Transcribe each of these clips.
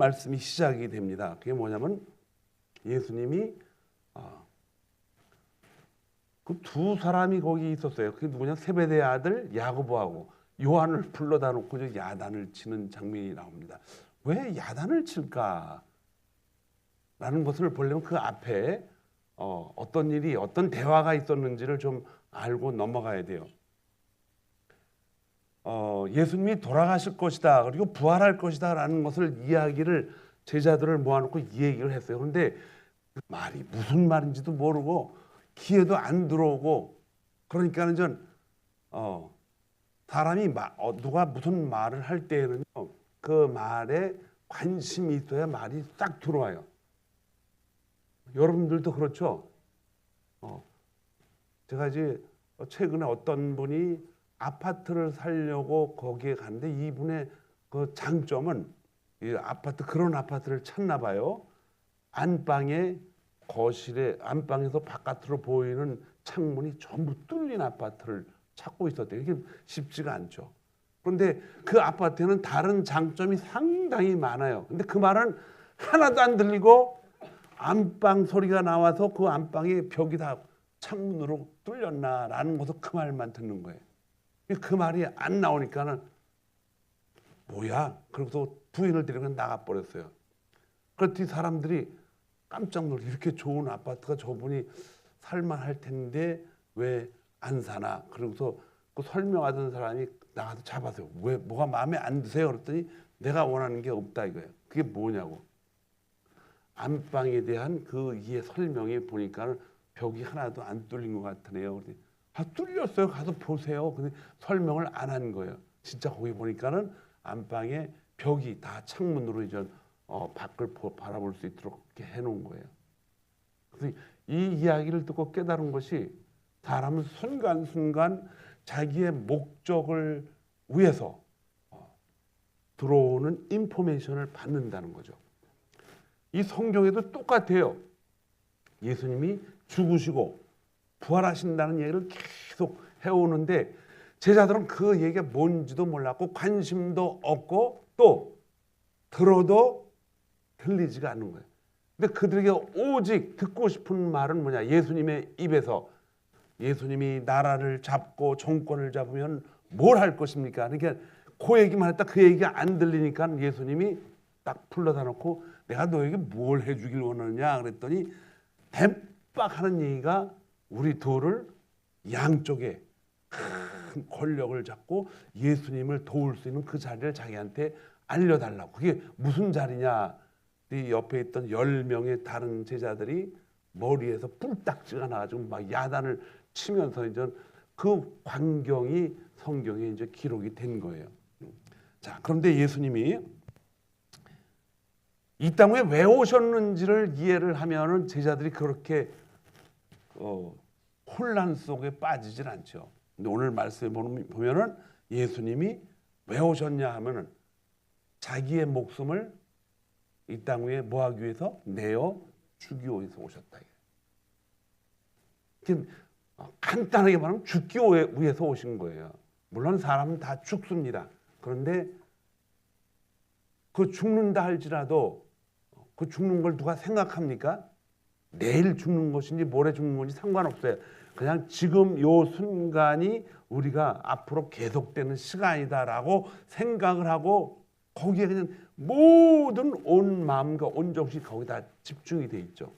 말씀이 시작이 됩니다. 그게 뭐냐면 예수님이 그 두 사람이 거기 있었어요. 그게 누구냐? 세베대의 아들 야고보하고 요한을 불러다 놓고 이제 야단을 치는 장면이 나옵니다. 왜 야단을 칠까? 라는 것을 보려면 그 앞에 어떤 일이 어떤 대화가 있었는지를 좀 알고 넘어가야 돼요. 예수님이 돌아가실 것이다 그리고 부활할 것이다 라는 것을 이야기를 제자들을 모아놓고 이 얘기를 했어요. 그런데 그 말이 무슨 말인지도 모르고 귀에도 안 들어오고 그러니까는 사람이 누가 무슨 말을 할 때에는요 그 말에 관심이 있어야 말이 싹 들어와요. 여러분들도 그렇죠. 제가 이제 최근에 어떤 분이 아파트를 사려고 거기에 갔는데 이분의 그 장점은 이 아파트 그런 아파트를 찾나 봐요. 안방에 거실에 안방에서 바깥으로 보이는 창문이 전부 뚫린 아파트를 찾고 있었대요. 이게 쉽지가 않죠. 그런데 그 아파트에는 다른 장점이 상당히 많아요. 근데 그 말은 하나도 안 들리고 안방 소리가 나와서 그 안방의 벽이 다 창문으로 뚫렸나라는 것을 그 말만 듣는 거예요. 그 말이 안 나오니까는 뭐야? 그러고서 부인을 데리고 나가버렸어요. 그랬더니 사람들이 깜짝 놀라 이렇게 좋은 아파트가 저분이 살만할 텐데 왜 안 사나? 그러고서 그 설명하던 사람이 나가서 잡아서요. 왜 뭐가 마음에 안 드세요? 그랬더니 내가 원하는 게 없다 이거예요. 그게 뭐냐고. 안방에 대한 그 이해 설명이 보니까 벽이 하나도 안 뚫린 것 같으네요. 뚫렸어요. 가서 보세요. 근데 설명을 안 한 거예요. 진짜 거기 보니까는 안방에 벽이 다 창문으로 이제 밖을 바라볼 수 있도록 이렇게 해놓은 거예요. 그래서 이 이야기를 듣고 깨달은 것이 사람은 순간순간 자기의 목적을 위해서 들어오는 인포메이션을 받는다는 거죠. 이 성경에도 똑같아요. 예수님이 죽으시고 부활하신다는 얘기를 계속 해오는데 제자들은 그 얘기가 뭔지도 몰랐고 관심도 없고 또 들어도 들리지가 않는 거예요. 근데 그들에게 오직 듣고 싶은 말은 뭐냐? 예수님의 입에서 예수님이 나라를 잡고 정권을 잡으면 뭘 할 것입니까? 그러니까 그 얘기만 했다 그 얘기가 안 들리니까 예수님이 딱 불러다 놓고 내가 너에게 뭘 해주길 원하느냐 그랬더니 대박 하는 얘기가 우리 둘을 양쪽에 큰 권력을 잡고 예수님을 도울 수 있는 그 자리를 자기한테 알려달라고. 그게 무슨 자리냐? 이 옆에 있던 10명의 다른 제자들이 머리에서 뿔딱지가 나가지고 막 야단을 치면서 이제 그 광경이 성경에 이제 기록이 된 거예요. 자, 그런데 예수님이 이 땅에 왜 오셨는지를 이해를 하면은 제자들이 그렇게 혼란 속에 빠지질 않죠. 근데 오늘 말씀에 보면은 예수님이 왜 오셨냐 하면은 자기의 목숨을 이 땅 위에 뭐 하기 위해서? 내어 주기 위해서 오셨다. 간단하게 말하면 죽기 위해서 오신 거예요. 물론 사람은 다 죽습니다. 그런데 그 죽는다 할지라도 그 죽는 걸 누가 생각합니까? 내일 죽는 것인지 모레 죽는 건지 상관없어요. 그냥 지금 요 순간이 우리가 앞으로 계속되는 시간이다라고 생각을 하고 거기에 그냥 모든 온 마음과 온 정신이 거기다 집중이 돼 있죠.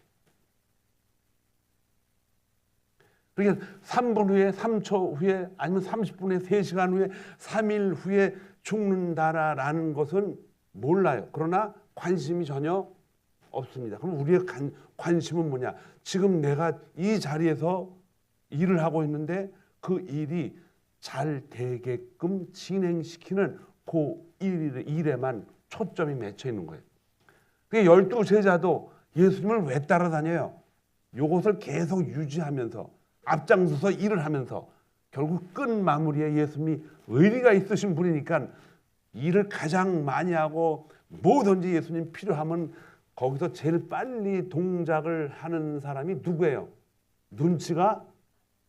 그러니까 3분 후에, 3초 후에, 아니면 30분 후에, 3시간 후에, 3일 후에 죽는다라는 것은 몰라요. 그러나 관심이 전혀 없습니다. 그럼 우리의 관심은 뭐냐? 지금 내가 이 자리에서 일을 하고 있는데 그 일이 잘 되게끔 진행시키는 그 일에만 초점이 맺혀 있는 거예요. 그 12제자도 예수님을 왜 따라다녀요? 이것을 계속 유지하면서 앞장서서 일을 하면서 결국 끝 마무리에 예수님이 의리가 있으신 분이니까 일을 가장 많이 하고 뭐든지 예수님 필요하면 거기서 제일 빨리 동작을 하는 사람이 누구예요? 눈치가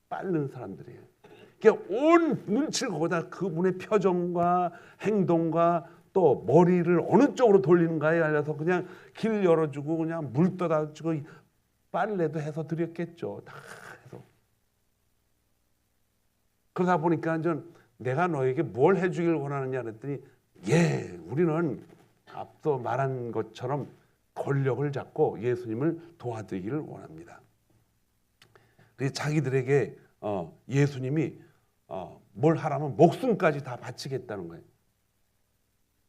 빠른 사람들이에요. 그러니까 온 눈치를 거기다 그분의 표정과 행동과 또 머리를 어느 쪽으로 돌리는가에 알려서 그냥 길 열어주고 그냥 물 떠다 주고 빨래도 해서 드렸겠죠. 다 해서. 그러다 보니까 내가 너에게 뭘 해주길 원하느냐 그랬더니 우리는 앞서 말한 것처럼 권력을 잡고 예수님을 도와드리기를 원합니다. 그래서 자기들에게 예수님이 뭘 하라면 목숨까지 다 바치겠다는 거예요.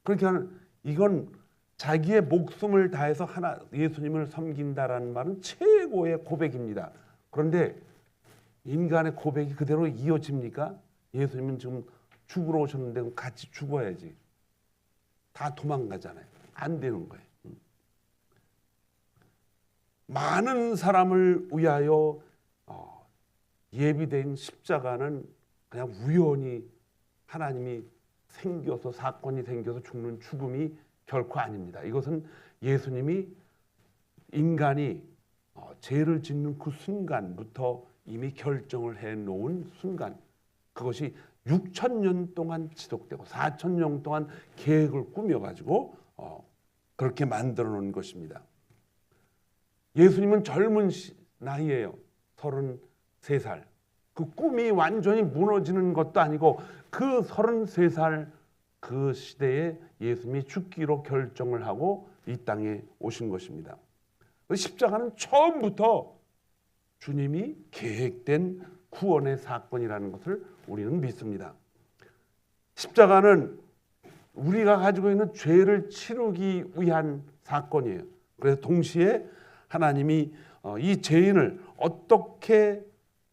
그러니까 이건 자기의 목숨을 다해서 예수님을 섬긴다라는 말은 최고의 고백입니다. 그런데 인간의 고백이 그대로 이어집니까? 예수님은 지금 죽으러 오셨는데 같이 죽어야지. 다 도망가잖아요. 안 되는 거예요. 많은 사람을 위하여 예비된 십자가는 그냥 우연히 하나님이 사건이 생겨서 죽는 죽음이 결코 아닙니다. 이것은 예수님이 인간이 죄를 짓는 그 순간부터 이미 결정을 해놓은 순간, 그것이 6,000년 동안 지속되고 4,000년 동안 계획을 꾸며가지고 그렇게 만들어 놓은 것입니다. 예수님은 젊은 나이에요. 33살. 그 꿈이 완전히 무너지는 것도 아니고 그 33살 그 시대에 예수님이 죽기로 결정을 하고 이 땅에 오신 것입니다. 십자가는 처음부터 주님이 계획된 구원의 사건이라는 것을 우리는 믿습니다. 십자가는 우리가 가지고 있는 죄를 치르기 위한 사건이에요. 그래서 동시에 하나님이 이 죄인을 어떻게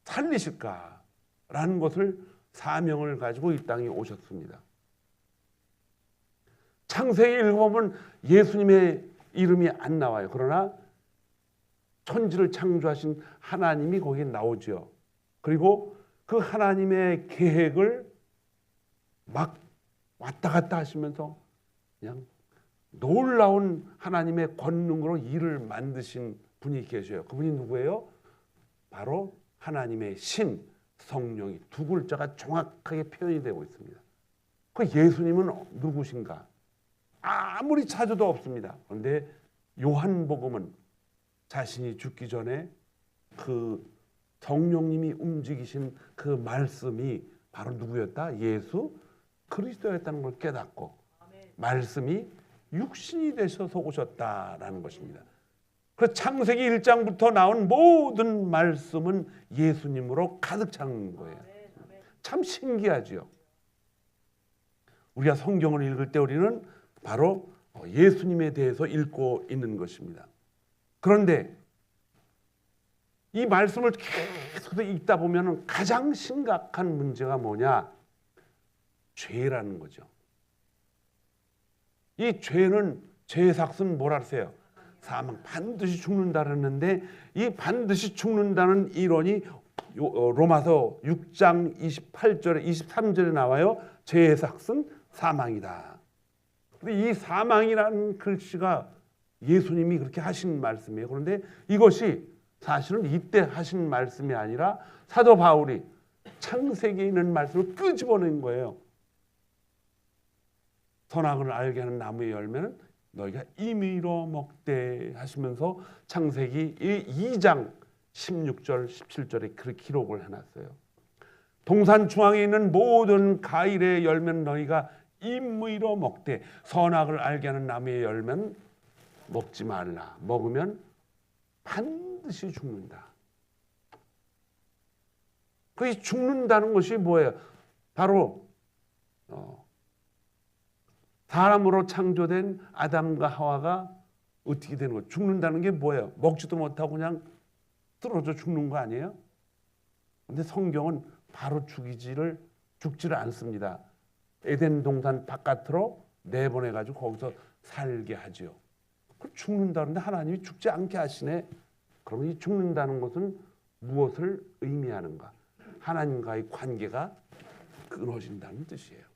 살리실까라는 것을 사명을 가지고 이 땅에 오셨습니다. 창세기 읽어보면 예수님의 이름이 안 나와요. 그러나 천지를 창조하신 하나님이 거기에 나오죠. 그리고 그 하나님의 계획을 막 왔다 갔다 하시면서 그냥 놀라운 하나님의 권능으로 일을 만드신 분이 계셔요. 그분이 누구예요? 바로 하나님의 신, 성령이 두 글자가 정확하게 표현이 되고 있습니다. 그 예수님은 누구신가? 아무리 찾아도 없습니다. 그런데 요한복음은 자신이 죽기 전에 그 성령님이 움직이신 그 말씀이 바로 누구였다? 예수 그리스도였다는 걸 깨닫고 말씀이 육신이 되셔서 오셨다라는 것입니다. 그래서 창세기 1장부터 나온 모든 말씀은 예수님으로 가득 찬 거예요. 참 신기하죠. 우리가 성경을 읽을 때 우리는 바로 예수님에 대해서 읽고 있는 것입니다. 그런데 이 말씀을 계속 읽다 보면 가장 심각한 문제가 뭐냐? 죄라는 거죠. 이 죄는 죄의 삭은 뭐라 그러세요? 사망, 반드시 죽는다 그랬는데 이 반드시 죽는다는 이론이 로마서 6장 28절에 23절에 나와요. 죄의 삭은 사망이다. 근데 이 사망이라는 글씨가 예수님이 그렇게 하신 말씀이에요. 그런데 이것이 사실은 이때 하신 말씀이 아니라 사도 바울이 창세기에 있는 말씀을 끄집어낸 거예요. 선악을 알게 하는 나무의 열매는 너희가 임의로 먹되 하시면서 창세기 2장 16절 17절에 그렇게 기록을 해놨어요. 동산 중앙에 있는 모든 과일의 열매는 너희가 임의로 먹되 선악을 알게 하는 나무의 열매는 먹지 말라. 먹으면 반드시 죽는다. 그 죽는다는 것이 뭐예요? 바로 사람으로 창조된 아담과 하와가 어떻게 되는 거예요? 죽는다는 게 뭐예요? 먹지도 못하고 그냥 쓰러져 죽는 거 아니에요? 그런데 성경은 바로 죽지를 않습니다. 에덴 동산 바깥으로 내보내가지고 거기서 살게 하죠. 죽는다는데 하나님이 죽지 않게 하시네. 그러면 이 죽는다는 것은 무엇을 의미하는가? 하나님과의 관계가 끊어진다는 뜻이에요.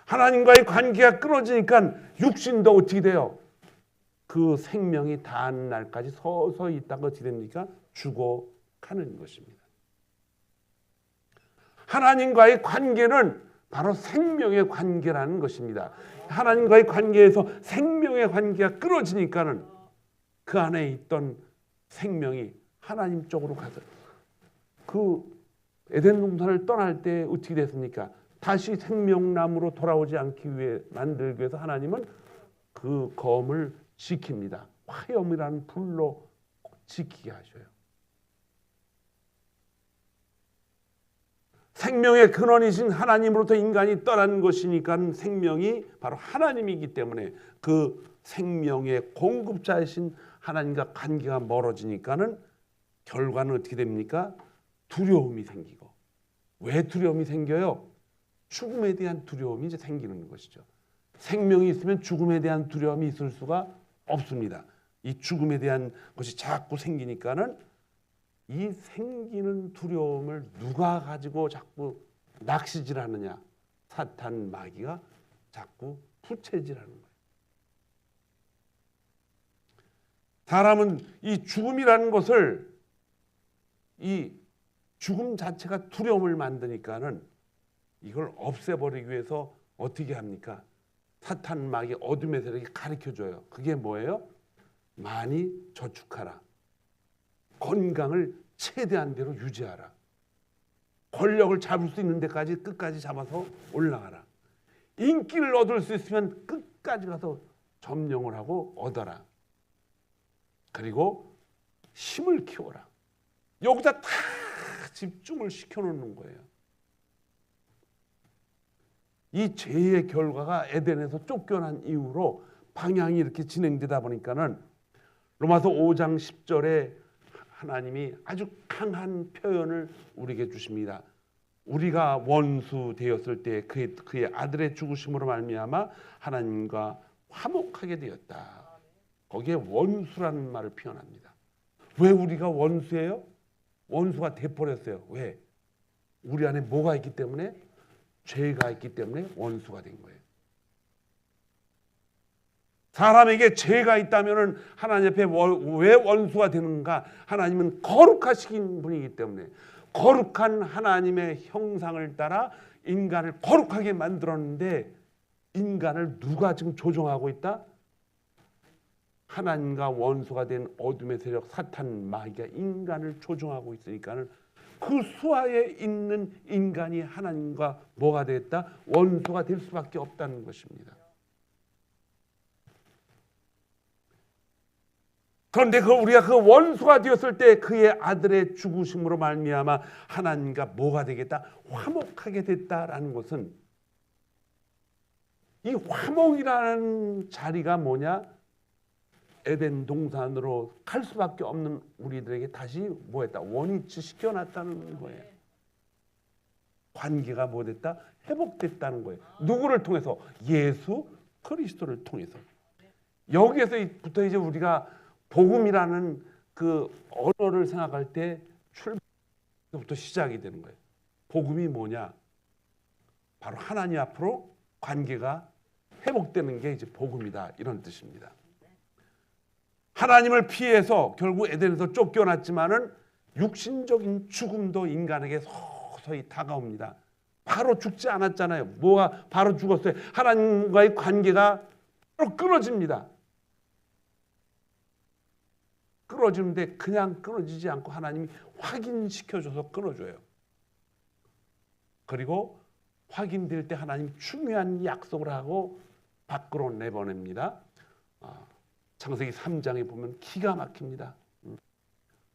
하나님과의 관계가 끊어지니까 육신도 어떻게 돼요? 그 생명이 닿는 날까지 서서히 있다가 어떻게 됩니까? 죽어가는 것입니다. 하나님과의 관계는 바로 생명의 관계라는 것입니다. 하나님과의 관계에서 생명의 관계가 끊어지니까는 그 안에 있던 생명이 하나님 쪽으로 가서 그 에덴 동산을 떠날 때 어떻게 됐습니까? 다시 생명나무로 돌아오지 않기 위해 만들기 위해서 하나님은 그 검을 지킵니다. 화염이라는 불로 지키게 하셔요. 생명의 근원이신 하나님으로부터 인간이 떠난 것이니까 생명이 바로 하나님이기 때문에 그 생명의 공급자이신 하나님과 관계가 멀어지니까는 결과는 어떻게 됩니까? 두려움이 생기고. 왜 두려움이 생겨요? 죽음에 대한 두려움이 이제 생기는 것이죠. 생명이 있으면 죽음에 대한 두려움이 있을 수가 없습니다. 이 죽음에 대한 것이 자꾸 생기니까는 이 생기는 두려움을 누가 가지고 자꾸 낚시질하느냐? 사탄 마귀가 자꾸 부채질하는 거예요. 사람은 이 죽음이라는 것을 이 죽음 자체가 두려움을 만드니까는 이걸 없애버리기 위해서 어떻게 합니까? 사탄 마귀 어둠의 세력이 가르쳐줘요. 그게 뭐예요? 많이 저축하라. 건강을 최대한대로 유지하라. 권력을 잡을 수 있는 데까지 끝까지 잡아서 올라가라. 인기를 얻을 수 있으면 끝까지 가서 점령을 하고 얻어라. 그리고 힘을 키워라. 여기다 다 집중을 시켜놓는 거예요. 이 죄의 결과가 에덴에서 쫓겨난 이후로 방향이 이렇게 진행되다 보니까는 로마서 5장 10절에 하나님이 아주 강한 표현을 우리에게 주십니다. 우리가 원수 되었을 때 그의 아들의 죽으심으로 말미암아 하나님과 화목하게 되었다. 거기에 원수라는 말을 표현합니다. 왜 우리가 원수예요? 원수가 돼버렸어요. 왜? 우리 안에 뭐가 있기 때문에? 죄가 있기 때문에 원수가 된 거예요. 사람에게 죄가 있다면 하나님 앞에 왜 원수가 되는가? 하나님은 거룩하신 분이기 때문에 거룩한 하나님의 형상을 따라 인간을 거룩하게 만들었는데 인간을 누가 지금 조종하고 있다? 하나님과 원수가 된 어둠의 세력 사탄 마귀가 인간을 조종하고 있으니까는 그 수하에 있는 인간이 하나님과 뭐가 됐다? 원수가 될 수밖에 없다는 것입니다. 그런데 우리가 그 원수가 되었을 때 그의 아들의 죽으심으로 말미암아 하나님과 뭐가 되겠다? 화목하게 됐다라는 것은 이 화목이라는 자리가 뭐냐? 에덴 동산으로 갈 수밖에 없는 우리들에게 다시 뭐했다? 원위치 시켜놨다는 거예요. 관계가 뭐 됐다? 회복됐다는 거예요. 누구를 통해서? 예수 그리스도를 통해서. 여기에서부터 이제 우리가 복음이라는 그 언어를 생각할 때 출발부터 시작이 되는 거예요. 복음이 뭐냐? 바로 하나님 앞으로 관계가 회복되는 게 이제 복음이다. 이런 뜻입니다. 하나님을 피해서 결국 에덴에서 쫓겨났지만은 육신적인 죽음도 인간에게 서서히 다가옵니다. 바로 죽지 않았잖아요. 뭐가 바로 죽었어요? 하나님과의 관계가 바로 끊어집니다. 끊어지는데 그냥 끊어지지 않고 하나님이 확인시켜줘서 끊어줘요. 그리고 확인될 때 하나님이 중요한 약속을 하고 밖으로 내보냅니다. 창세기 3장에 보면 기가 막힙니다.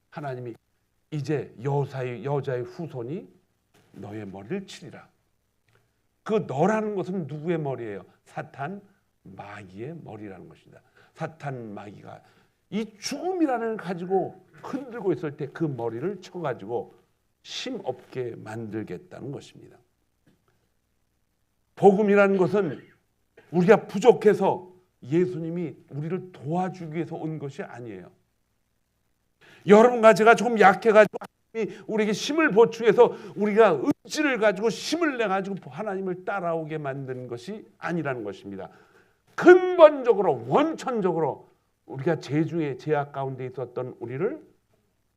하나님이 이제 여자의 후손이 너의 머리를 치리라. 그 너라는 것은 누구의 머리예요? 사탄 마귀의 머리라는 것입니다. 사탄 마귀가 이 죽음이라는 가지고 흔들고 있을 때 그 머리를 쳐가지고 힘없게 만들겠다는 것입니다. 복음이라는 것은 우리가 부족해서 예수님이 우리를 도와주기 위해서 온 것이 아니에요. 여러분과 제가 조금 약해가지고 우리에게 힘을 보충해서 우리가 의지를 가지고 힘을 내가지고 하나님을 따라오게 만든 것이 아니라는 것입니다. 근본적으로 원천적으로 우리가 죄중에 죄악 가운데 있었던 우리를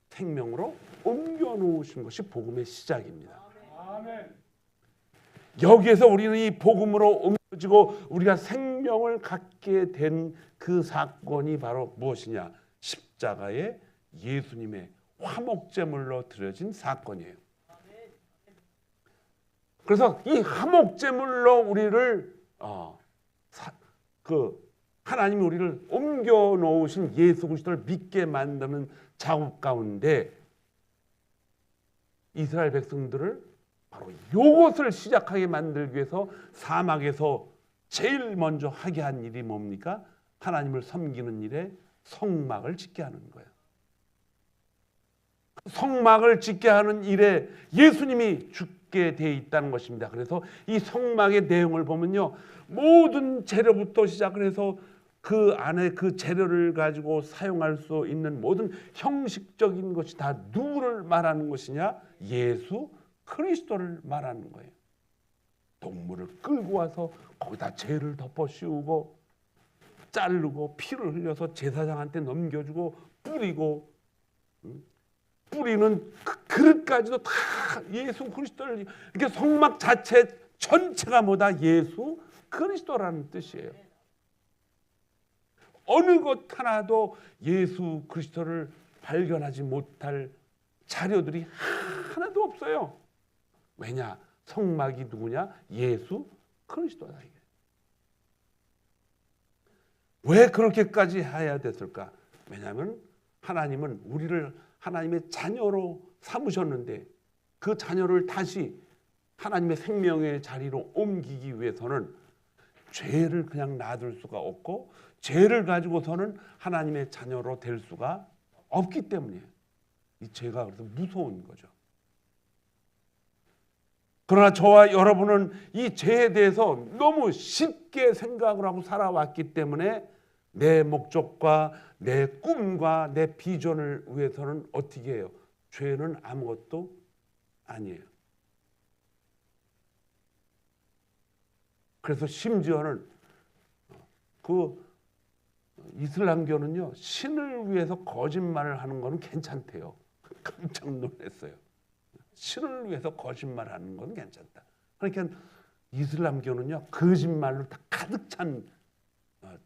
생명으로 옮겨 놓으신 것이 복음의 시작입니다. 아멘. 여기에서 우리는 이 복음으로 옮겨지고 우리가 생명을 갖게 된 그 사건이 바로 무엇이냐? 십자가에 예수님의 화목제물로 드려진 사건이에요. 그래서 이 화목제물로 우리를 하나님이 우리를 옮겨 놓으신 예수 그리스도를 믿게 만드는 작업 가운데 이스라엘 백성들을 바로 이것을 시작하게 만들기 위해서 사막에서 제일 먼저 하게 한 일이 뭡니까? 하나님을 섬기는 일에 성막을 짓게 하는 거예요. 성막을 짓게 하는 일에 예수님이 죽게 돼 있다는 것입니다. 그래서 이 성막의 내용을 보면요, 모든 재료부터 시작을 해서 그 안에 그 재료를 가지고 사용할 수 있는 모든 형식적인 것이 다 누구를 말하는 것이냐? 예수 그리스도를 말하는 거예요. 동물을 끌고 와서 거기다 죄를 덮어 씌우고 자르고 피를 흘려서 제사장한테 넘겨주고 뿌리고, 뿌리는 그 그릇까지도 다 예수 그리스도를, 이렇게 성막 자체 전체가 뭐다? 예수 그리스도라는 뜻이에요. 어느 것 하나도 예수 그리스도를 발견하지 못할 자료들이 하나도 없어요. 왜냐? 성막이 누구냐? 예수 그리스도다. 이게. 왜 그렇게까지 해야 됐을까? 왜냐하면 하나님은 우리를 하나님의 자녀로 삼으셨는데 그 자녀를 다시 하나님의 생명의 자리로 옮기기 위해서는 죄를 그냥 놔둘 수가 없고 죄를 가지고서는 하나님의 자녀로 될 수가 없기 때문이에요. 이 죄가 그래서 무서운 거죠. 그러나 저와 여러분은 이 죄에 대해서 너무 쉽게 생각을 하고 살아왔기 때문에 내 목적과 내 꿈과 내 비전을 위해서는 어떻게 해요? 죄는 아무것도 아니에요. 그래서 심지어는 그 이슬람교는요, 신을 위해서 거짓말을 하는 거는 괜찮대요. 깜짝 놀랐어요. 신을 위해서 거짓말하는 건 괜찮다. 그러니까 이슬람교는요, 거짓말로 다 가득 찬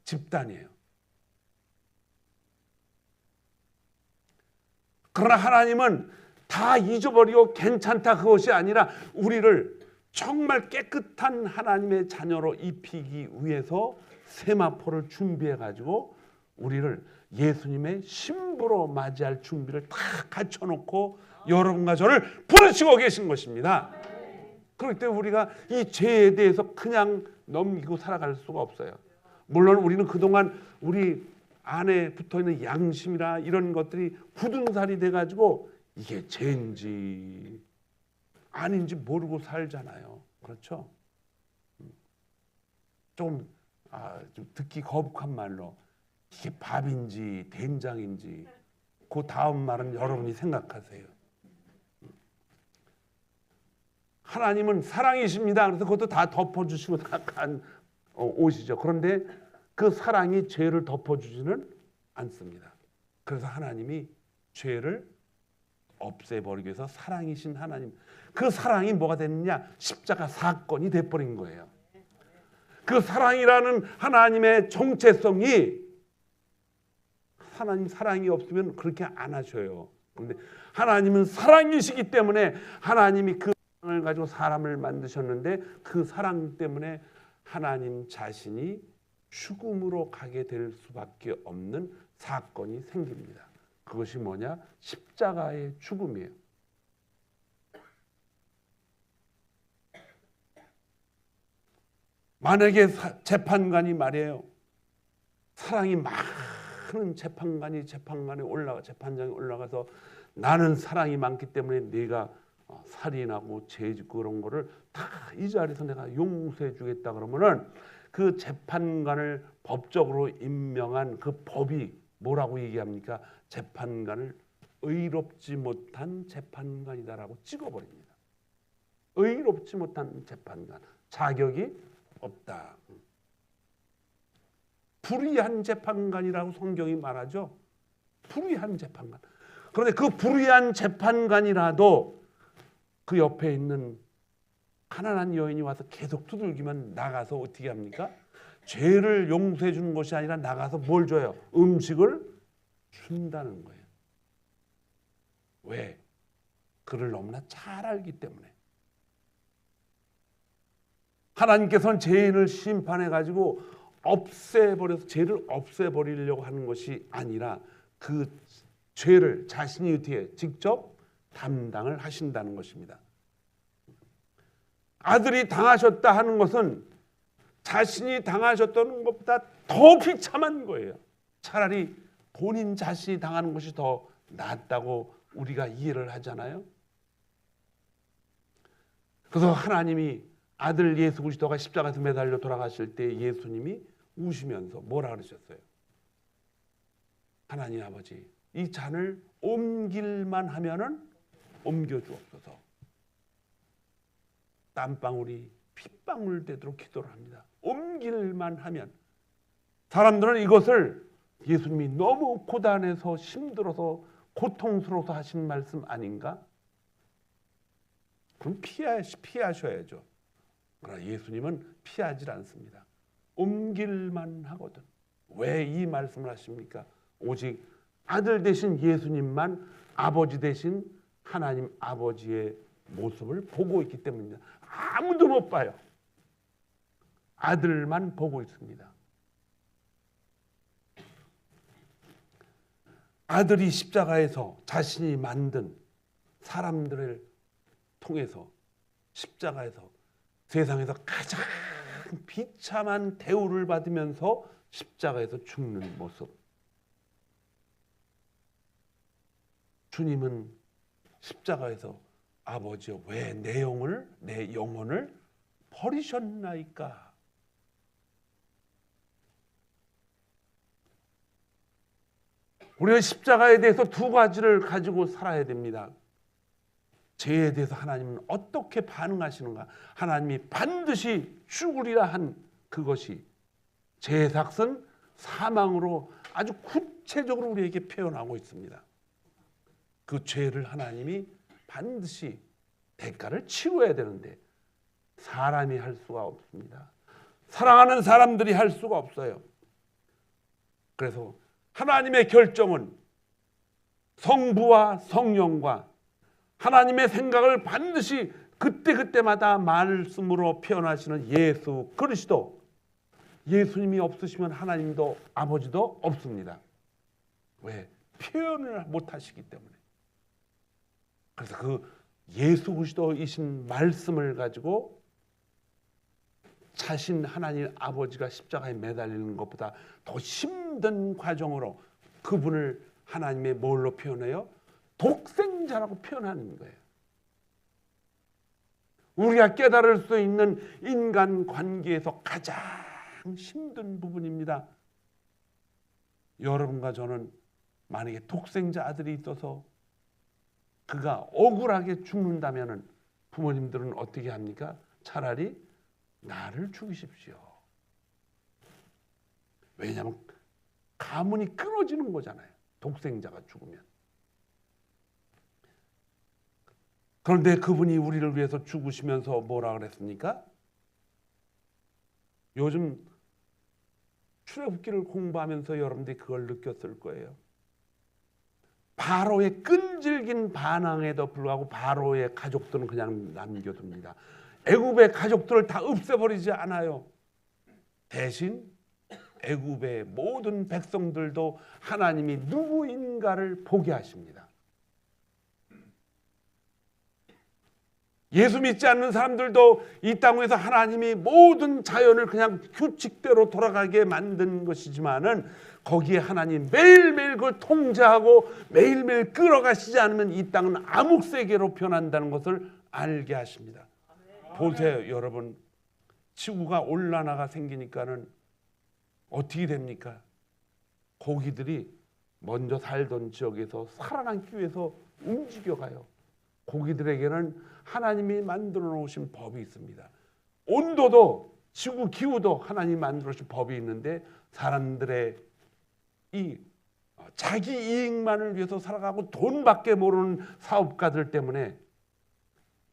집단이에요. 그러나 하나님은 다 잊어버리고 괜찮다, 그것이 아니라 우리를 정말 깨끗한 하나님의 자녀로 입히기 위해서 세마포를 준비해 가지고 우리를 예수님의 신부로 맞이할 준비를 다 갖춰놓고 여러분과 저를 부르시고 계신 것입니다. 그렇기 때문에 우리가 이 죄에 대해서 그냥 넘기고 살아갈 수가 없어요. 물론 우리는 그동안 우리 안에 붙어있는 양심이나 이런 것들이 굳은살이 돼가지고 이게 죄인지 아닌지 모르고 살잖아요. 그렇죠? 좀 듣기 거북한 말로 이게 밥인지 된장인지 그 다음 말은 여러분이 생각하세요. 하나님은 사랑이십니다. 그래서 그것도 다 덮어주시고 다 오시죠. 그런데 그 사랑이 죄를 덮어주지는 않습니다. 그래서 하나님이 죄를 없애버리기 위해서 사랑이신 하나님, 그 사랑이 뭐가 됐느냐? 십자가 사건이 돼버린 거예요. 그 사랑이라는 하나님의 정체성이, 하나님 사랑이 없으면 그렇게 안 하셔요. 그런데 하나님은 사랑이시기 때문에 하나님이 그 사랑을 가지고 사람을 만드셨는데 그 사랑 때문에 하나님 자신이 죽음으로 가게 될 수밖에 없는 사건이 생깁니다. 그것이 뭐냐? 십자가의 죽음이에요. 만약에 재판관이 말이에요, 사랑이 많은 재판장에 올라가서 나는 사랑이 많기 때문에 네가 살인하고 죄 짓고 그런 거를 다 이 자리에서 내가 용서해 주겠다 그러면은 그 재판관을 법적으로 임명한 그 법이 뭐라고 얘기합니까? 재판관을 의롭지 못한 재판관이다라고 찍어버립니다. 의롭지 못한 재판관, 자격이 없다. 불의한 재판관이라고 성경이 말하죠. 불의한 재판관. 그런데 그 불의한 재판관이라도 그 옆에 있는 가난한 여인이 와서 계속 두들기면 나가서 어떻게 합니까? 죄를 용서해 주는 것이 아니라 나가서 뭘 줘요? 음식을 준다는 거예요. 왜? 그를 너무나 잘 알기 때문에. 하나님께서는 죄인을 심판해 가지고 없애버려서 죄를 없애버리려고 하는 것이 아니라 그 죄를 자신이 어떻게 직접 담당을 하신다는 것입니다. 아들이 당하셨다 하는 것은 자신이 당하셨던 것보다 더 비참한 거예요. 차라리 본인 자신이 당하는 것이 더 낫다고 우리가 이해를 하잖아요. 그래서 하나님이 아들 예수 그리스도가 십자가에서 매달려 돌아가실 때 예수님이 우시면서 뭐라 그러셨어요? 하나님 아버지, 이 잔을 옮길만 하면은 옮겨 주옵소서. 땀방울이 핏방울 되도록 기도를 합니다. 옮길만 하면. 사람들은 이것을 예수님이 너무 고단해서 힘들어서 고통스러워서 하신 말씀 아닌가? 그럼 피하셔야죠. 그러나 예수님은 피하지 않습니다. 옮길만 하거든. 왜 이 말씀을 하십니까? 오직 아들 되신 예수님만 아버지 되신 하나님 아버지의 모습을 보고 있기 때문입니다. 아무도 못 봐요. 아들만 보고 있습니다. 아들이 십자가에서 자신이 만든 사람들을 통해서 십자가에서 세상에서 가장 비참한 대우를 받으면서 십자가에서 죽는 모습. 주님은 십자가에서 아버지여 왜 내 영혼을 버리셨나이까? 우리는 십자가에 대해서 두 가지를 가지고 살아야 됩니다. 죄에 대해서 하나님은 어떻게 반응하시는가? 하나님이 반드시 죽으리라 한 그것이 죄의 삭은 사망으로 아주 구체적으로 우리에게 표현하고 있습니다. 그 죄를 하나님이 반드시 대가를 치러야 되는데 사람이 할 수가 없습니다. 사랑하는 사람들이 할 수가 없어요. 그래서 하나님의 결정은 성부와 성령과 하나님의 생각을 반드시 그때그때마다 말씀으로 표현하시는 예수 그리스도. 예수님이 없으시면 하나님도 아버지도 없습니다. 왜? 표현을 못하시기 때문에. 그래서 그 예수 그리스도이신 말씀을 가지고 자신 하나님 아버지가 십자가에 매달리는 것보다 더 힘든 과정으로 그분을 하나님의 뭘로 표현해요? 독생자라고 표현하는 거예요. 우리가 깨달을 수 있는 인간 관계에서 가장 힘든 부분입니다. 여러분과 저는 만약에 독생자 아들이 있어서 그가 억울하게 죽는다면 부모님들은 어떻게 합니까? 차라리 나를 죽이십시오. 왜냐하면 가문이 끊어지는 거잖아요. 독생자가 죽으면. 그런데 그분이 우리를 위해서 죽으시면서 뭐라 그랬습니까? 요즘 출애굽기를 공부하면서 여러분들이 그걸 느꼈을 거예요. 바로의 끈질긴 반항에도 불구하고 바로의 가족들은 그냥 남겨둡니다. 애굽의 가족들을 다 없애버리지 않아요. 대신 애굽의 모든 백성들도 하나님이 누구인가를 보게 하십니다. 예수 믿지 않는 사람들도 이 땅에서 하나님이 모든 자연을 그냥 규칙대로 돌아가게 만든 것이지만은 거기에 하나님 매일매일 그걸 통제하고 매일매일 끌어가시지 않으면 이 땅은 암흑세계로 변한다는 것을 알게 하십니다. 보세요, 여러분. 지구가 온난화가 생기니까는 어떻게 됩니까? 고기들이 먼저 살던 지역에서 살아남기 위해서 움직여가요. 고기들에게는 하나님이 만들어 놓으신 법이 있습니다. 온도도 지구 기후도 하나님이 만들어 놓으신 법이 있는데 사람들의 이 자기 이익만을 위해서 살아가고 돈밖에 모르는 사업가들 때문에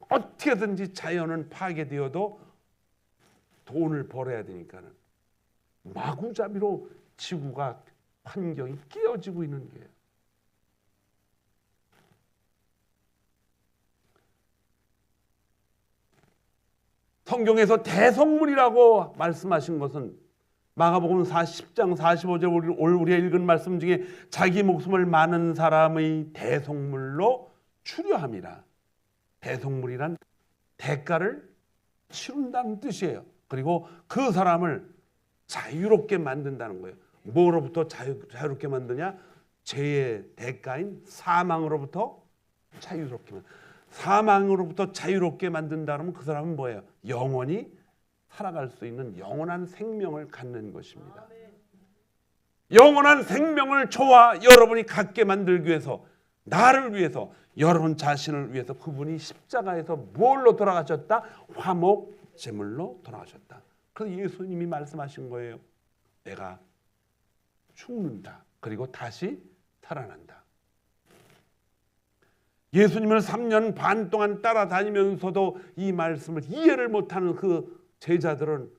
어떻게든지 자연은 파괴되어도 돈을 벌어야 되니까는 마구잡이로 지구가 환경이 깨어지고 있는 거예요. 성경에서 대성물이라고 말씀하신 것은 마가복음 10장 45절 오늘 우리가 읽은 말씀 중에 자기 목숨을 많은 사람의 대성물로 추려함이라. 대성물이란 대가를 치른다는 뜻이에요. 그리고 그 사람을 자유롭게 만든다는 거예요. 뭐로부터 자유롭게 만드냐? 죄의 대가인 사망으로부터 자유롭게 사망으로부터 자유롭게 만든다면 그 사람은 뭐예요? 영원히 살아갈 수 있는 영원한 생명을 갖는 것입니다. 영원한 생명을 저와 여러분이 갖게 만들기 위해서, 나를 위해서, 여러분 자신을 위해서 그분이 십자가에서 뭘로 돌아가셨다? 화목 제물로 돌아가셨다. 그래서 예수님이 말씀하신 거예요. 내가 죽는다. 그리고 다시 살아난다. 예수님을 3년 반 동안 따라다니면서도 이 말씀을 이해를 못하는 그 제자들은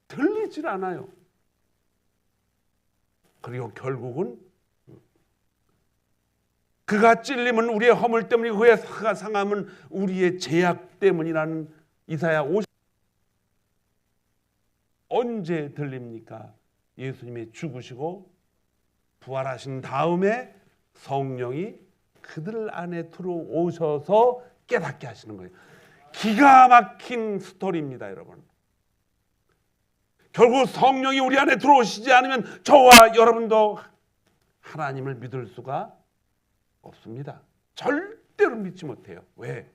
들리질 않아요. 그리고 결국은 그가 찔림은 우리의 허물 때문이고 그의 사가 상함은 우리의 죄악 때문이라는 이사야 50. 언제 들립니까? 예수님이 죽으시고 부활하신 다음에 성령이 그들 안에 들어오셔서 깨닫게 하시는 거예요. 기가 막힌 스토리입니다, 여러분. 결국 성령이 우리 안에 들어오시지 않으면 저와 여러분도 하나님을 믿을 수가 없습니다. 절대로 믿지 못해요. 왜?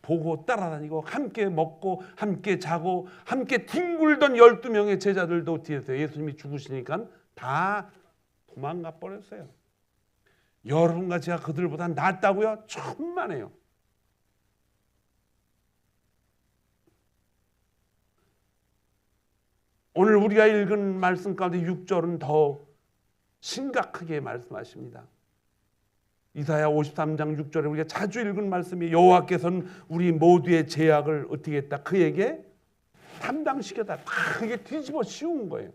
보고 따라다니고 함께 먹고 함께 자고 함께 뒹굴던 12명의 제자들도 뒤에서 예수님이 죽으시니까 다 도망가 버렸어요. 여러분과 제가 그들보다 낫다고요? 천만에요. 오늘 우리가 읽은 말씀 가운데 6절은 더 심각하게 말씀하십니다. 이사야 53장 6절에 우리가 자주 읽은 말씀이 여호와께서는 우리 모두의 죄악을 어떻게 했다? 그에게 담당시켰다. 그게 뒤집어 씌운 거예요.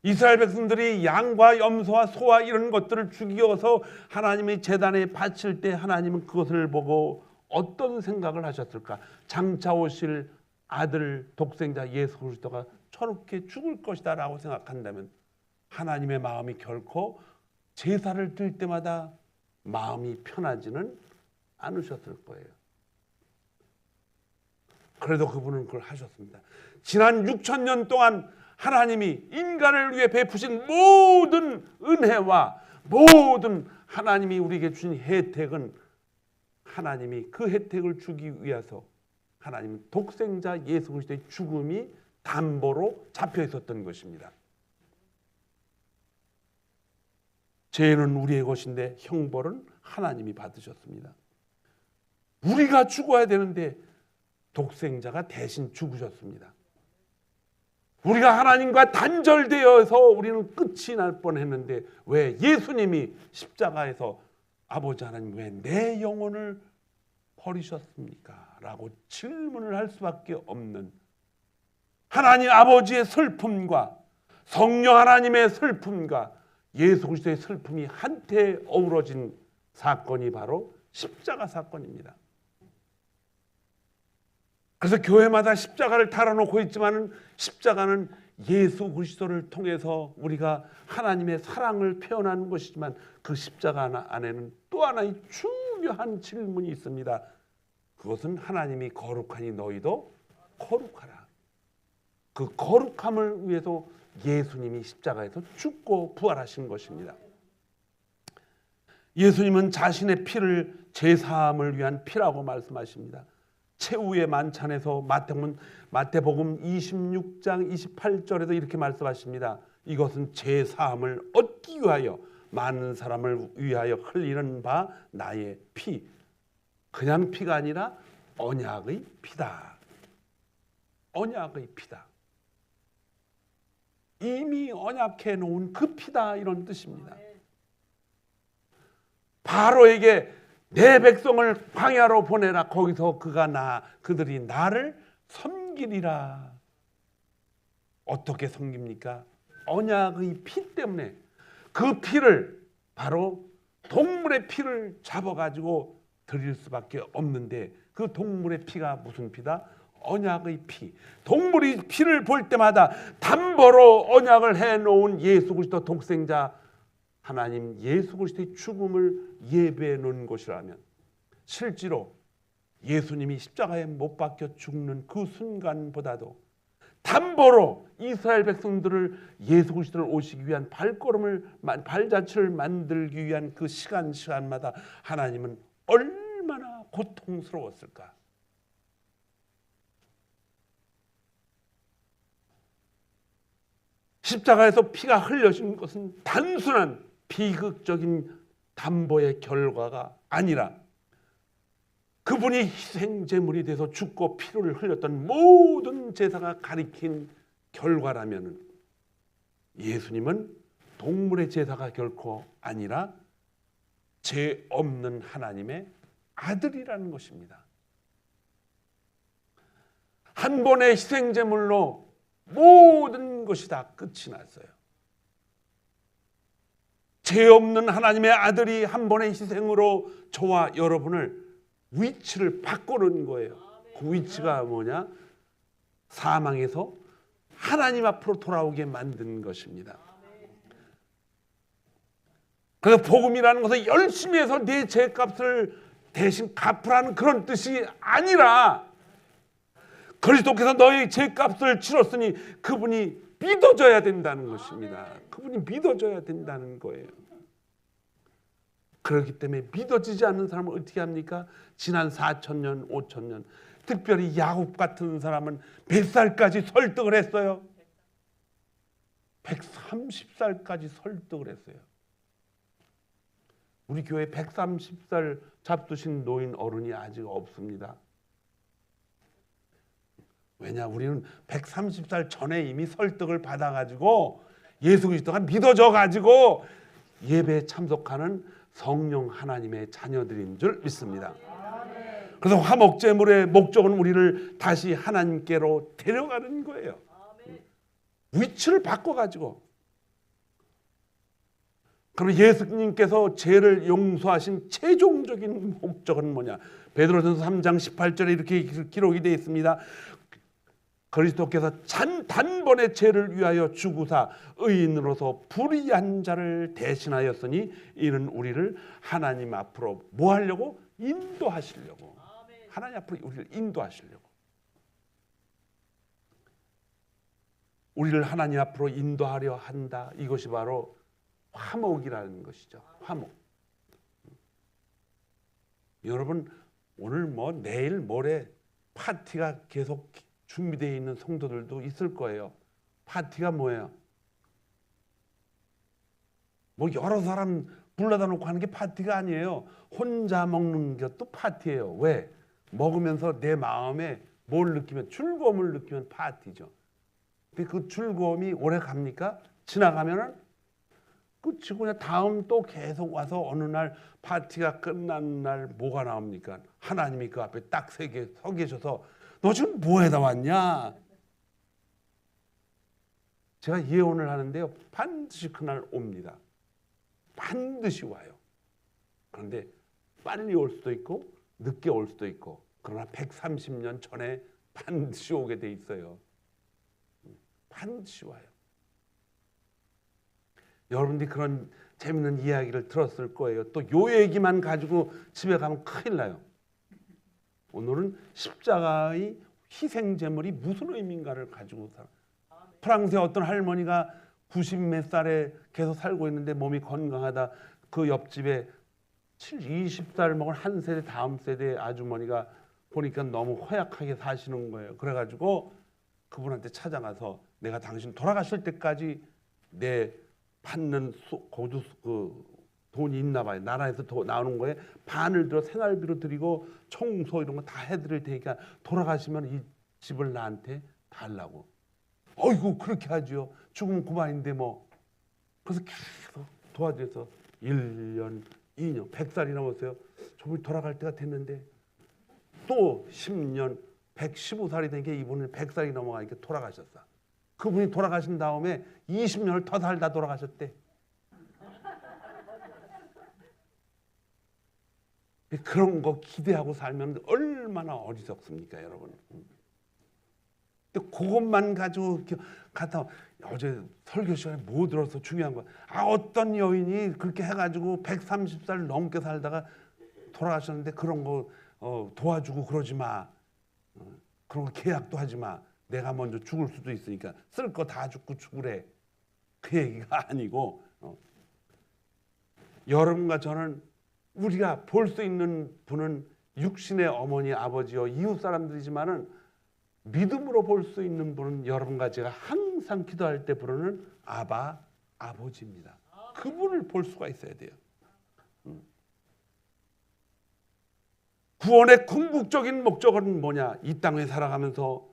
이스라엘 백성들이 양과 염소와 소와 이런 것들을 죽여서 하나님의 제단에 바칠 때 하나님은 그것을 보고 어떤 생각을 하셨을까? 장차 오실 아들 독생자 예수 그리스도가 저렇게 죽을 것이다 라고 생각한다면 하나님의 마음이 결코 제사를 드릴 때마다 마음이 편하지는 않으셨을 거예요. 그래도 그분은 그걸 하셨습니다. 지난 6,000년 동안 하나님이 인간을 위해 베푸신 모든 은혜와 모든 하나님이 우리에게 주신 혜택은 하나님이 그 혜택을 주기 위해서 하나님은 독생자 예수 그리스도의 죽음이 담보로 잡혀 있었던 것입니다. 죄는 우리의 것인데 형벌은 하나님이 받으셨습니다. 우리가 죽어야 되는데 독생자가 대신 죽으셨습니다. 우리가 하나님과 단절되어서 우리는 끝이 날 뻔했는데 왜 예수님이 십자가에서 아버지 하나님 왜 내 영혼을 버리셨습니까? 라고 질문을 할 수밖에 없는 하나님 아버지의 슬픔과 성령 하나님의 슬픔과 예수 그리스도의 슬픔이 한때 어우러진 사건이 바로 십자가 사건입니다. 그래서 교회마다 십자가를 달아놓고 있지만 십자가는 예수 그리스도를 통해서 우리가 하나님의 사랑을 표현하는 것이지만 그 십자가 안에는 또 하나의 중요한 질문이 있습니다. 그것은 하나님이 거룩하니 너희도 거룩하라. 그 거룩함을 위해서 예수님이 십자가에서 죽고 부활하신 것입니다. 예수님은 자신의 피를 제사함을 위한 피라고 말씀하십니다. 최후의 만찬에서 마태복음 26장 28절에도 이렇게 말씀하십니다. 이것은 제사함을 얻기 위하여 많은 사람을 위하여 흘리는 바 나의 피. 그냥 피가 아니라 언약의 피다. 언약의 피다. 이미 언약해 놓은 그 피다 이런 뜻입니다. 바로에게 내 백성을 광야로 보내라. 거기서 그들이 나를 섬기리라. 어떻게 섬깁니까? 언약의 피 때문에. 그 피를 바로 동물의 피를 잡아가지고 드릴 수밖에 없는데, 그 동물의 피가 무슨 피다? 언약의 피. 동물이 피를 볼 때마다 담보로 언약을 해놓은 예수 그리스도 독생자 하나님 예수 그리스도의 죽음을 예배해 놓은 것이라면, 실제로 예수님이 십자가에 못 박혀 죽는 그 순간보다도 담보로 이스라엘 백성들을 예수 그리스도를 오시기 위한 발자취를 만들기 위한 그 시간마다 하나님은 얼마나 고통스러웠을까. 십자가에서 피가 흘려진 것은 단순한 비극적인 담보의 결과가 아니라 그분이 희생제물이 돼서 죽고 피를 흘렸던 모든 제사가 가리킨 결과라면, 예수님은 동물의 제사가 결코 아니라 죄 없는 하나님의 아들이라는 것입니다. 한 번의 희생제물로 모든 것이 다 끝이 났어요. 죄 없는 하나님의 아들이 한 번의 희생으로 저와 여러분을 위치를 바꾸는 거예요. 그 위치가 뭐냐? 사망에서 하나님 앞으로 돌아오게 만든 것입니다. 그래서 복음이라는 것은 열심히 해서 내 죄값을 대신 갚으라는 그런 뜻이 아니라, 그리스도께서 너의 죄값을 치렀으니 그분이 믿어져야 된다는 것입니다. 그분이 믿어져야 된다는 거예요. 그렇기 때문에 믿어지지 않는 사람은 어떻게 합니까? 지난 4,000년, 5,000년, 특별히 야곱 같은 사람은 몇 살까지 설득을 했어요? 130살까지 설득을 했어요. 우리 교회 130살 잡수신 노인 어른이 아직 없습니다. 왜냐? 우리는 130살 전에 이미 설득을 받아가지고 예수 그리스도가 믿어져가지고 예배에 참석하는 성령 하나님의 자녀들인 줄 믿습니다. 그래서 화목제물의 목적은 우리를 다시 하나님께로 데려가는 거예요. 위치를 바꿔가지고. 그럼 예수님께서 죄를 용서하신 최종적인 목적은 뭐냐? 베드로전서 3장 18절에 이렇게 기록이 되어 있습니다. 그리스도께서 단번에 죄를 위하여 죽으사 의인으로서 불의한 자를 대신하였으니 이는 우리를 하나님 앞으로 뭐 하려고? 인도하시려고. 하나님 앞으로 우리를 인도하시려고. 우리를 하나님 앞으로 인도하려 한다. 이것이 바로 화목이라는 것이죠. 화목. 여러분, 오늘 내일 모레 파티가 계속 준비되어 있는 성도들도 있을 거예요. 파티가 뭐예요? 여러 사람 불러다 놓고 하는 게 파티가 아니에요. 혼자 먹는 것도 파티예요. 왜? 먹으면서 내 마음에 뭘 느끼면, 즐거움을 느끼면 파티죠. 근데 그 즐거움이 오래 갑니까? 지나가면은 끝이고 그냥 다음 또 계속 와서 어느 날 파티가 끝난 날 뭐가 나옵니까? 하나님이 그 앞에 딱 서 계셔서 너 지금 뭐해다 왔냐? 제가 예언을 하는데요, 반드시 그날 옵니다. 반드시 와요. 그런데 빨리 올 수도 있고 늦게 올 수도 있고, 그러나 130년 전에 반드시 오게 돼 있어요. 반드시 와요. 여러분들이 그런 재밌는 이야기를 들었을 거예요. 또 요 얘기만 가지고 집에 가면 큰일 나요. 오늘은 십자가의 희생제물이 무슨 의미인가를 가지고 프랑스의 어떤 할머니가 90 몇 살에 계속 살고 있는데 몸이 건강하다. 그 옆집에 20살 먹은 한 세대 다음 세대 아주머니가 보니까 너무 허약하게 사시는 거예요. 그래가지고 그분한테 찾아가서 내가 당신 돌아가실 때까지 내 받는 돈이 있나 봐요. 나라에서 나오는 거에 반을 들어 생활비로 드리고 청소 이런 거 다 해드릴 테니까 돌아가시면 이 집을 나한테 달라고. 어이구 그렇게 하죠. 죽으면 그만인데 뭐. 그래서 계속 도와줘서 1년, 2년, 100살이 넘었어요. 저분이 돌아갈 때가 됐는데 또 10년, 115살이 된 게 이분은 100살이 넘어가니까 돌아가셨어. 그분이 돌아가신 다음에 20년을 더 살다 돌아가셨대. 그런 거 기대하고 살면 얼마나 어리석습니까, 여러분? 근데 그것만 가지고 갖다 어제 설교 시간에 뭐 들어서 중요한 거야. 어떤 여인이 그렇게 해가지고 130살 넘게 살다가 돌아가셨는데 그런 거 도와주고 그러지 마. 그런 거 계약도 하지 마. 내가 먼저 죽을 수도 있으니까 쓸 거 다 죽고 죽으래. 그 얘기가 아니고 여러분과 저는 우리가 볼 수 있는 분은 육신의 어머니, 아버지요 이웃 사람들이지만은 믿음으로 볼 수 있는 분은 여러분과 제가 항상 기도할 때 부르는 아바, 아버지입니다. 그분을 볼 수가 있어야 돼요. 구원의 궁극적인 목적은 뭐냐? 이 땅에 살아가면서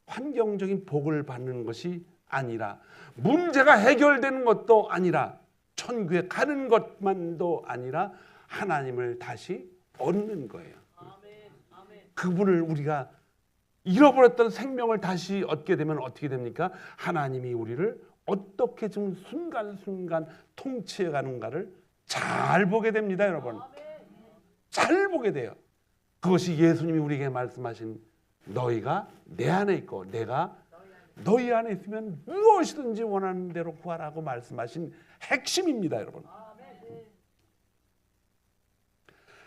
환경적인 복을 받는 것이 아니라, 문제가 해결되는 것도 아니라, 천국에 가는 것만도 아니라 하나님을 다시 얻는 거예요. 그분을 우리가 잃어버렸던 생명을 다시 얻게 되면 어떻게 됩니까? 하나님이 우리를 어떻게 지금 순간순간 통치해 가는가를 잘 보게 됩니다, 여러분. 잘 보게 돼요. 그것이 예수님이 우리에게 말씀하신 너희가 내 안에 있고 내가 너희 안에 있으면 무엇이든지 원하는 대로 구하라고 말씀하신 핵심입니다, 여러분.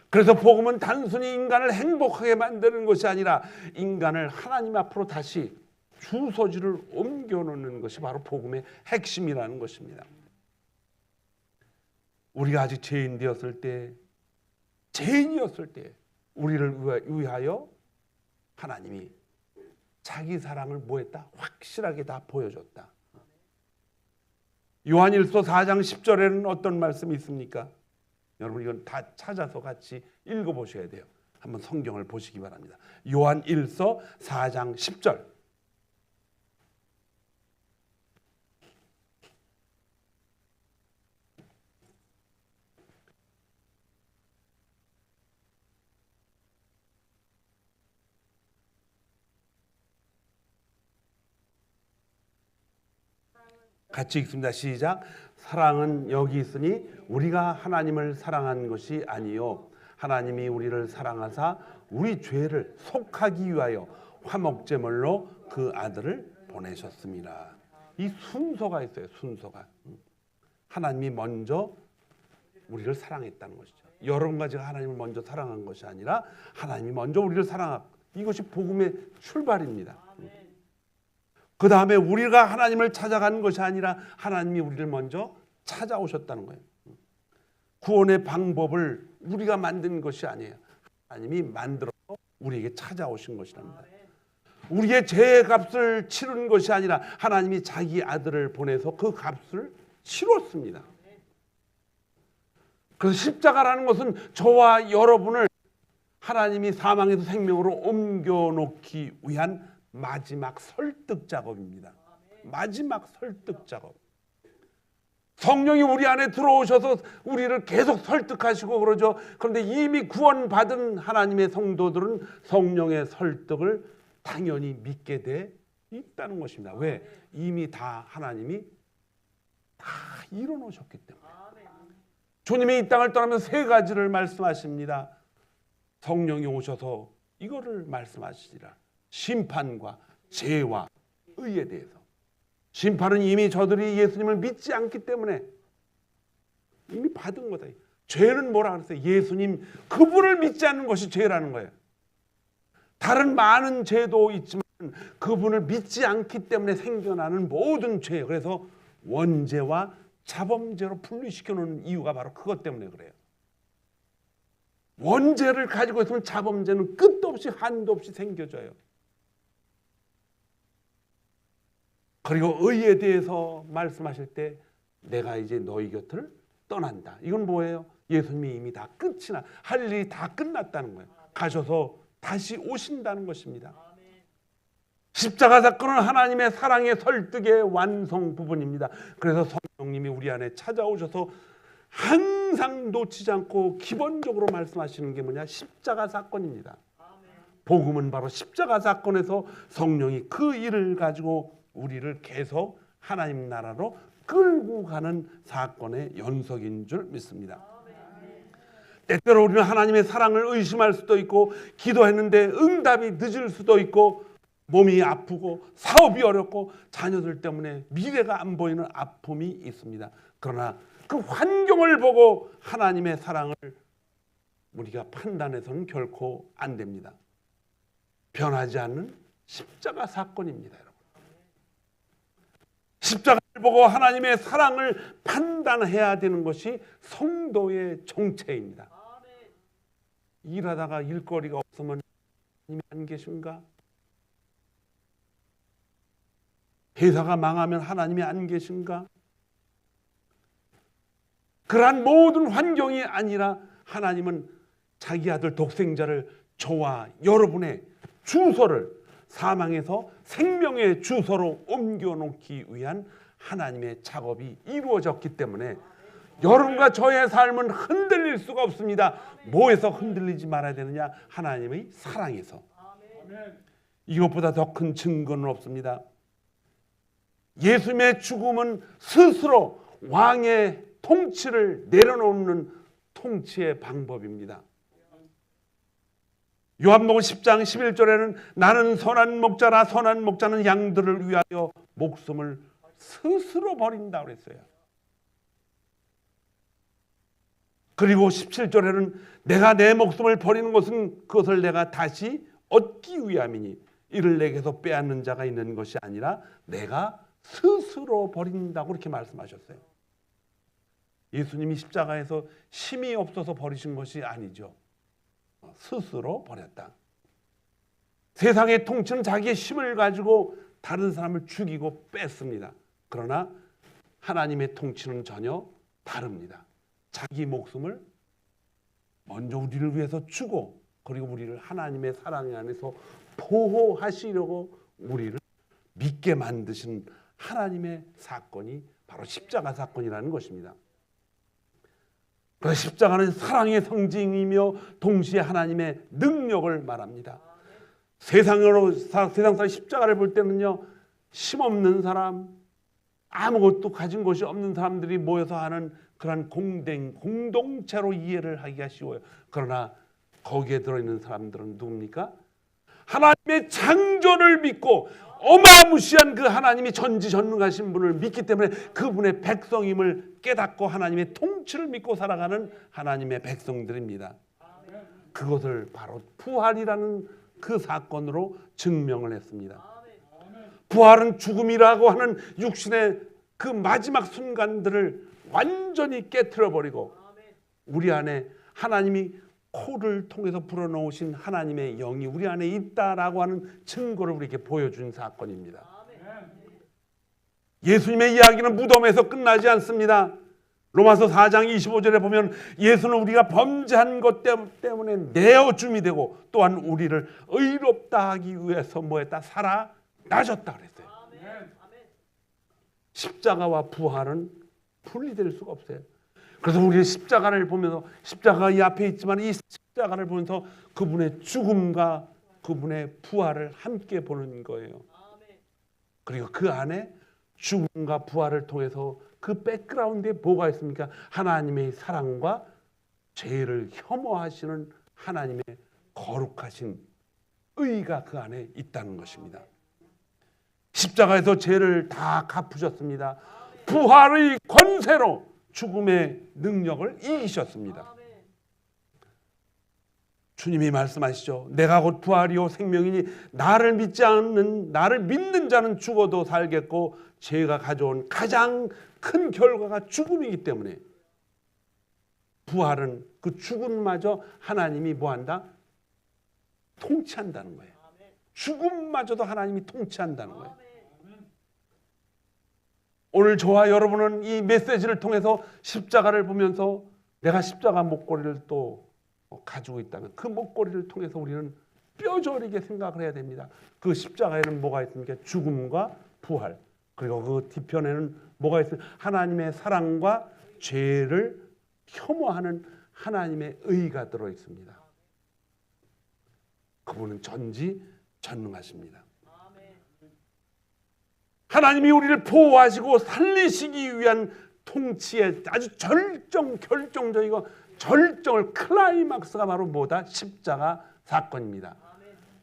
그래서 복음은 단순히 인간을 행복하게 만드는 것이 아니라 인간을 하나님 앞으로 다시 주소지를 옮겨놓는 것이 바로 복음의 핵심이라는 것입니다. 우리가 아직 죄인이었을 때 우리를 위하여 하나님이 자기 사랑을 뭐했다? 확실하게 다 보여줬다. 요한일서 4장 10절에는 어떤 말씀이 있습니까? 여러분 이건 다 찾아서 같이 읽어보셔야 돼요. 한번 성경을 보시기 바랍니다. 요한일서 4장 10절. 같이 읽습니다. 시작. 사랑은 여기 있으니 우리가 하나님을 사랑한 것이 아니요 하나님이 우리를 사랑하사 우리 죄를 속하기 위하여 화목제물로 그 아들을 보내셨습니다. 이 순서가 있어요. 순서가. 하나님이 먼저 우리를 사랑했다는 것이죠. 여러분과 제가 하나님을 먼저 사랑한 것이 아니라 하나님이 먼저 우리를 사랑하고, 이것이 복음의 출발입니다. 그 다음에 우리가 하나님을 찾아가는 것이 아니라 하나님이 우리를 먼저 찾아오셨다는 거예요. 구원의 방법을 우리가 만든 것이 아니에요. 하나님이 만들어서 우리에게 찾아오신 것이랍니다. 우리의 죄의 값을 치른 것이 아니라 하나님이 자기 아들을 보내서 그 값을 치렀습니다. 그래서 십자가라는 것은 저와 여러분을 하나님이 사망에서 생명으로 옮겨놓기 위한 마지막 설득 작업입니다. 마지막 설득 작업. 성령이 우리 안에 들어오셔서 우리를 계속 설득하시고 그러죠. 그런데 이미 구원받은 하나님의 성도들은 성령의 설득을 당연히 믿게 돼 있다는 것입니다. 왜? 이미 다 하나님이 다 이뤄놓으셨기 때문에. 주님이 이 땅을 떠나면서 세 가지를 말씀하십니다. 성령이 오셔서 이거를 말씀하시리라. 심판과 죄와 의에 대해서. 심판은 이미 저들이 예수님을 믿지 않기 때문에 이미 받은 거다. 죄는 뭐라 그랬어요? 예수님 그분을 믿지 않는 것이 죄라는 거예요. 다른 많은 죄도 있지만 그분을 믿지 않기 때문에 생겨나는 모든 죄. 그래서 원죄와 자범죄로 분리시켜 놓는 이유가 바로 그것 때문에 그래요. 원죄를 가지고 있으면 자범죄는 끝도 없이 한도 없이 생겨져요. 그리고 의에 대해서 말씀하실 때 내가 이제 너희 곁을 떠난다. 이건 뭐예요? 예수님이 이미 다 끝이 나, 할 일이 다 끝났다는 거예요. 가셔서 다시 오신다는 것입니다. 십자가 사건은 하나님의 사랑의 설득의 완성 부분입니다. 그래서 성령님이 우리 안에 찾아오셔서 항상 놓치지 않고 기본적으로 말씀하시는 게 뭐냐? 십자가 사건입니다. 복음은 바로 십자가 사건에서 성령이 그 일을 가지고 우리를 계속 하나님 나라로 끌고 가는 사건의 연속인 줄 믿습니다. 때때로 우리는 하나님의 사랑을 의심할 수도 있고, 기도했는데 응답이 늦을 수도 있고, 몸이 아프고 사업이 어렵고 자녀들 때문에 미래가 안 보이는 아픔이 있습니다. 그러나 그 환경을 보고 하나님의 사랑을 우리가 판단해서는 결코 안 됩니다. 변하지 않는 십자가 사건입니다, 여러분. 십자가를 보고 하나님의 사랑을 판단해야 되는 것이 성도의 정체입니다. 일하다가 일거리가 없으면 하나님이 안 계신가? 회사가 망하면 하나님이 안 계신가? 그러한 모든 환경이 아니라 하나님은 자기 아들 독생자를 저와 여러분의 주소를 사망에서 생명의 주소로 옮겨놓기 위한 하나님의 작업이 이루어졌기 때문에 여러분과 저의 삶은 흔들릴 수가 없습니다. 뭐에서 흔들리지 말아야 되느냐? 하나님의 사랑에서. 이것보다 더 큰 증거는 없습니다. 예수님의 죽음은 스스로 왕의 통치를 내려놓는 통치의 방법입니다. 요한복음 10장 11절에는 나는 선한 목자라, 선한 목자는 양들을 위하여 목숨을 스스로 버린다 그랬어요. 그리고 17절에는 내가 내 목숨을 버리는 것은 그것을 내가 다시 얻기 위함이니 이를 내게서 빼앗는 자가 있는 것이 아니라 내가 스스로 버린다고 그렇게 말씀하셨어요. 예수님이 십자가에서 힘이 없어서 버리신 것이 아니죠. 스스로 버렸다. 세상의 통치는 자기의 힘을 가지고 다른 사람을 죽이고 뺐습니다. 그러나 하나님의 통치는 전혀 다릅니다. 자기 목숨을 먼저 우리를 위해서 주고, 그리고 우리를 하나님의 사랑 안에서 보호하시려고 우리를 믿게 만드신 하나님의 사건이 바로 십자가 사건이라는 것입니다. 그래서 십자가는 사랑의 상징이며 동시에 하나님의 능력을 말합니다. 세상 사람 십자가를 볼 때는요, 힘없는 사람, 아무것도 가진 것이 없는 사람들이 모여서 하는 그런 공동체로 이해를 하기가 쉬워요. 그러나 거기에 들어있는 사람들은 누굽니까? 하나님의 창조를 믿고 어마무시한 그 하나님이 전지전능하신 분을 믿기 때문에 그분의 백성임을 깨닫고 하나님의 통치를 믿고 살아가는 하나님의 백성들입니다. 그것을 바로 부활이라는 그 사건으로 증명을 했습니다. 부활은 죽음이라고 하는 육신의 그 마지막 순간들을 완전히 깨트려버리고 우리 안에 하나님이 코를 통해서 불어넣으신 하나님의 영이 우리 안에 있다라고 하는 증거를 우리에게 보여준 사건입니다. 예수님의 이야기는 무덤에서 끝나지 않습니다. 로마서 4장 25절에 보면 예수는 우리가 범죄한 것 때문에 내어줌이 되고 또한 우리를 의롭다 하기 위해서 뭐했다? 살아나셨다 그랬어요. 십자가와 부활은 분리될 수가 없어요. 그래서 우리는 십자가를 보면서, 십자가가 이 앞에 있지만 이 십자가를 보면서 그분의 죽음과 그분의 부활을 함께 보는 거예요. 그리고 그 안에 죽음과 부활을 통해서 그 백그라운드에 뭐가 있습니까? 하나님의 사랑과 죄를 혐오하시는 하나님의 거룩하신 의가 그 안에 있다는 것입니다. 십자가에서 죄를 다 갚으셨습니다. 부활의 권세로 죽음의 능력을 이기셨습니다. 주님이 말씀하시죠. 내가 곧 부활이요 생명이니 나를 믿는 자는 죽어도 살겠고 죄가 가져온 가장 큰 결과가 죽음이기 때문에 부활은 그 죽음마저 하나님이 뭐한다? 통치한다는 거예요. 죽음마저도 하나님이 통치한다는 거예요. 오늘 저와 여러분은 이 메시지를 통해서 십자가를 보면서 내가 십자가 목걸이를 또 가지고 있다면 그 목걸이를 통해서 우리는 뼈저리게 생각을 해야 됩니다. 그 십자가에는 뭐가 있습니까? 죽음과 부활. 그리고 그 뒤편에는 뭐가 있습니까? 하나님의 사랑과 죄를 혐오하는 하나님의 의가 들어 있습니다. 그분은 전지전능하십니다. 하나님이 우리를 보호하시고 살리시기 위한 통치의 아주 결정적이고 절정을 클라이막스가 바로 뭐다? 십자가 사건입니다.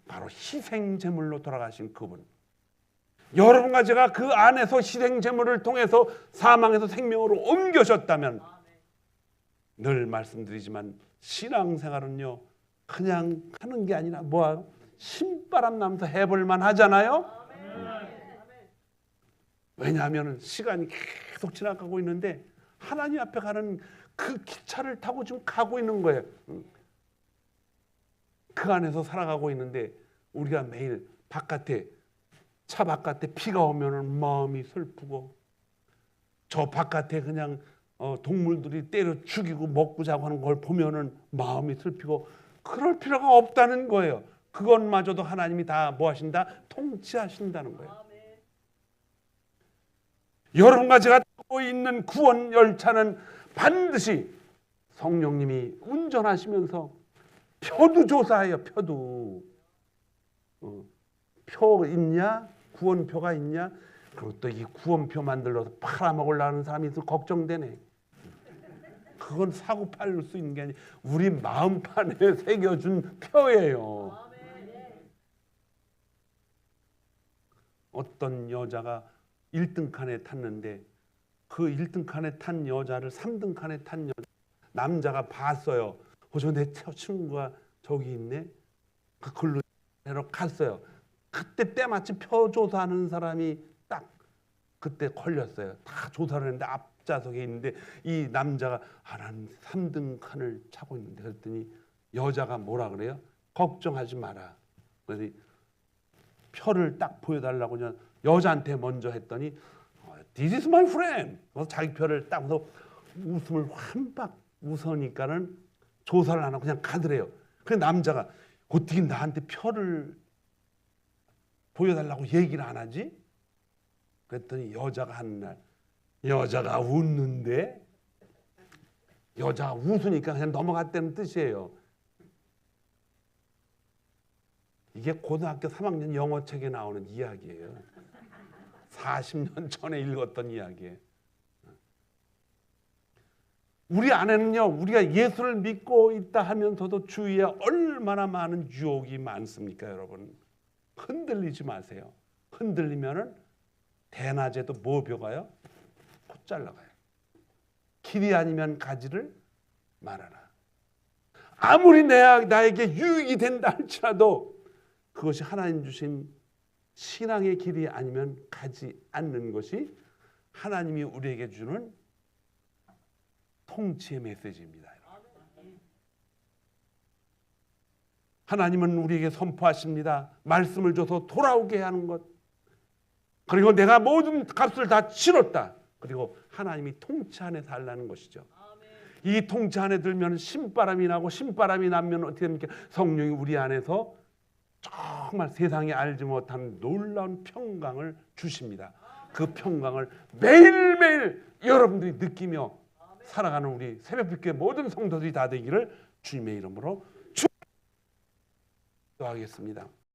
바로 희생제물로 돌아가신 그분. 여러분과 제가 그 안에서 희생제물을 통해서 사망에서 생명으로 옮겨졌다면, 늘 말씀드리지만 신앙생활은요 그냥 하는 게 아니라 신바람 나면서 해볼만 하잖아요. 왜냐하면 시간이 계속 지나가고 있는데 하나님 앞에 가는 그 기차를 타고 지금 가고 있는 거예요. 그 안에서 살아가고 있는데 우리가 매일 차 바깥에 비가 오면은 마음이 슬프고, 저 바깥에 그냥 동물들이 때려 죽이고 먹고 자고 하는 걸 보면은 마음이 슬피고, 그럴 필요가 없다는 거예요. 그것마저도 하나님이 다 뭐 하신다? 통치하신다는 거예요. 여러분과 제가 타고 있는 구원 열차는 반드시 성령님이 운전하시면서 표도 조사해요. 표도. 표 있냐? 구원표가 있냐? 그리고 또 이 구원표 만들어서 팔아먹으려는 사람이 있어 걱정되네. 그건 사고 팔 수 있는 게 아니라 우리 마음판에 새겨준 표예요. 어떤 여자가 1등 칸에 탔는데 그 1등 칸에 탄 여자를 3등 칸에 탄 남자가 봤어요. 내 친구가 저기 있네. 그걸로 갔어요. 그때 때마침 표 조사하는 사람이 딱 그때 걸렸어요. 다 조사를 했는데 앞좌석에 있는데 이 남자가 난 3등 칸을 차고 있는데, 그랬더니 여자가 뭐라 그래요? 걱정하지 마라. 그래서 표를 딱 보여달라고 그냥 여자한테 먼저 했더니 This is my friend. 그래서 자기 표를 딱 해서 웃음을 환박 웃으니까는 조사를 안 하고 그냥 가더래요. 그래서 남자가 어떻게 나한테 표를 보여달라고 얘기를 안 하지? 그랬더니 여자가 하는 날, 여자가 웃는데, 여자가 웃으니까 그냥 넘어갔다는 뜻이에요. 이게 고등학교 3학년 영어책에 나오는 이야기예요. 40년 전에 읽었던 이야기예요. 우리 안에는요, 우리가 예수를 믿고 있다 하면서도 주위에 얼마나 많은 유혹이 많습니까, 여러분? 흔들리지 마세요. 흔들리면은 대낮에도 뭐 벼가요? 곧 잘라가요. 길이 아니면 가지를 말아라. 아무리 나에게 유익이 된다 할지라도 그것이 하나님 주신 신앙의 길이 아니면 가지 않는 것이 하나님이 우리에게 주는 통치의 메시지입니다. 하나님은 우리에게 선포하십니다. 말씀을 줘서 돌아오게 하는 것. 그리고 내가 모든 값을 다 치렀다. 그리고 하나님이 통치 안에 살라는 것이죠. 이 통치 안에 들면 신바람이 나고, 신바람이 나면 어떻게 됩니까? 성령이 우리 안에서 정말 세상에 알지 못한 놀라운 평강을 주십니다. 그 평강을 매일매일 여러분들이 느끼며 살아가는 우리 새벽빛교회 모든 성도들이 다 되기를 주님의 이름으로 축복하겠습니다.